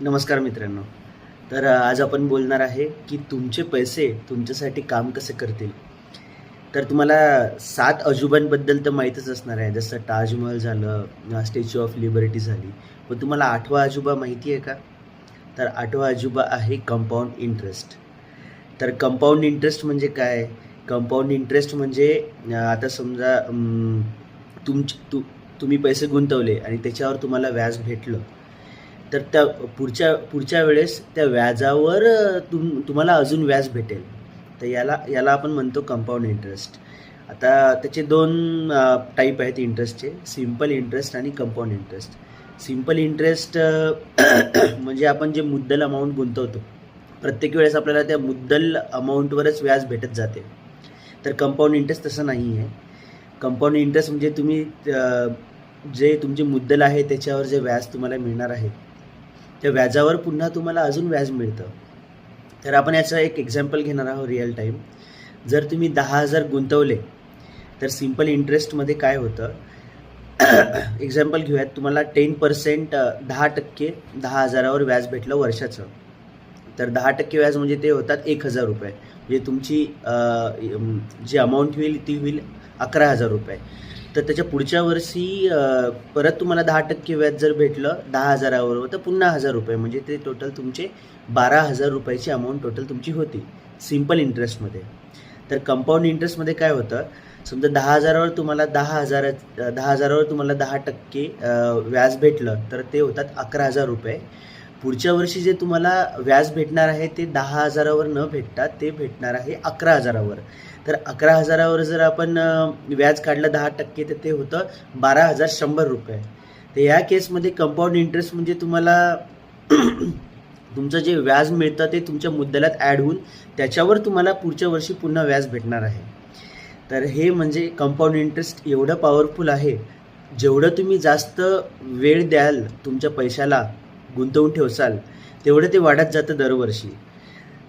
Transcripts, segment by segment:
नमस्कार मित्रांनो. तर आज आपण बोलणार आहे की तुमचे पैसे तुमच्यासाठी काम कसे करतील. तर तुम्हाला 7 अजूबांबद्दल तर माहीतच असणार आहे. जसं ताजमहल झालं, स्टॅच्यू ऑफ लिबर्टी झाली. पण तुम्हाला 8वा अजूबा माहिती आहे का? तर 8वा अजूबा आहे कंपाऊंड इंटरेस्ट. तर कंपाऊंड इंटरेस्ट म्हणजे काय? कंपाऊंड इंटरेस्ट म्हणजे आता समजा तुम्ही पैसे गुंतवले आणि त्याच्यावर तुम्हाला व्याज भेटलं. तर त्या पुढच्या वेळेस त्या व्याजावर तुम्हाला अजून व्याज भेटेल. तर याला याला आपण म्हणतो कंपाऊंड इंटरेस्ट. आता त्याचे 2 टाईप आहेत इंटरेस्टचे, सिम्पल इंटरेस्ट आणि कंपाऊंड इंटरेस्ट. सिम्पल इंटरेस्ट म्हणजे आपण जे मुद्दल अमाऊंट गुंतवतो, प्रत्येक वेळेस आपल्याला त्या मुद्दल अमाऊंटवरच व्याज भेटत जाते. तर कंपाऊंड इंटरेस्ट तसं नाही आहे. कंपाऊंड इंटरेस्ट म्हणजे तुम्ही जे तुमचे मुद्दल आहे त्याच्यावर जे व्याज तुम्हाला मिळणार आहे, त्या व्याजावर पुन्हा तुम्हाला अजून व्याज मिळतं. तर आपण याचं एक एक्झाम्पल घेणार आहोत रिअल टाईम. जर तुम्ही 10,000 गुंतवले तर सिम्पल इंटरेस्टमध्ये काय होतं, एक्झाम्पल घेऊयात. तुम्हाला 10% 10% 10,000वर व्याज भेटलं वर्षाचं. तर 10% व्याज म्हणजे ते होतात 1,000 रुपये. म्हणजे तुमची जी अमाऊंट होईल ती होईल 11,000 रुपये. तर त्याच्या पुढच्या वर्षी परत तुम्हाला 10% व्याज जर भेटलं 10,000वर, तर पुन्हा 1,000 रुपये, म्हणजे ते टोटल तुमचे 12,000 रुपयाची अमाऊंट टोटल तुमची होती सिम्पल इंटरेस्टमध्ये. तर कंपाऊंड इंटरेस्टमध्ये काय होतं, समजा 10,000वर तुम्हाला 10,000वर तुम्हाला 10% व्याज भेटलं, तर ते होतात 11,000 रुपये. पुढच्या वर्षी जे तुम्हाला व्याज भेटणार आहे ते 10,000वर न भेटता ते भेटणार आहे 11,000वर. तर 11,000वर जर आपण व्याज काढलं 10%, तर ते होतं 12,100 रुपये. तर या केसमध्ये कंपाऊंड इंटरेस्ट म्हणजे तुम्हाला तुमचं जे व्याज मिळतं ते तुमच्या मुद्दलात ॲड होऊन त्याच्यावर तुम्हाला पुढच्या वर्षी पुन्हा व्याज भेटणार आहे. तर हे म्हणजे कंपाऊंड इंटरेस्ट एवढं पॉवरफुल आहे. जेवढं तुम्ही जास्त वेळ द्याल तुमच्या पैशाला, गुंतवून ठेवसाल, तेवढं ते वाढत जातं दरवर्षी.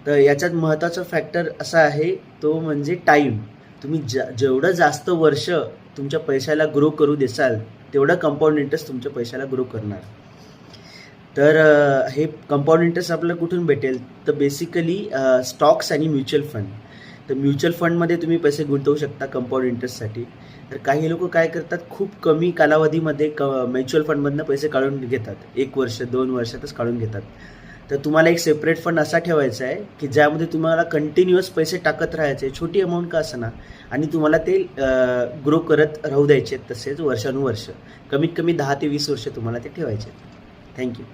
तर याच्यात महत्त्वाचा फॅक्टर असा आहे, तो म्हणजे टाईम. तुम्ही जेवढं जास्त वर्ष तुमच्या पैशाला ग्रो करू देसाल, तेवढं कंपाऊंड इंटरेस्ट तुमच्या पैशाला ग्रो करणार. तर हे कंपाऊंड इंटरेस्ट आपल्याला कुठून भेटेल, तर बेसिकली स्टॉक्स आणि म्युच्युअल फंड. तर म्युच्युअल फंडमध्ये तुम्ही पैसे गुंतवू शकता कंपाऊंड इंटरेस्टसाठी. तर काही लोक काय करतात, खूप कमी कालावधीमध्ये म्युच्युअल फंडमधनं पैसे काढून घेतात, 1 वर्ष 2 वर्षातच काढून घेतात. तर तुम्हाला एक सेपरेट फंड असा ठेवायचा आहे की ज्यामध्ये तुम्हाला कंटिन्युअस पैसे टाकत राहायचे, छोटी अमाऊंट का असना, आणि तुम्हाला ते ग्रो करत राहू द्यायचे. तसेच वर्षानुवर्ष कमीत कमी 10 ते 20 वर्ष तुम्हाला ते ठेवायचे. थँक्यू.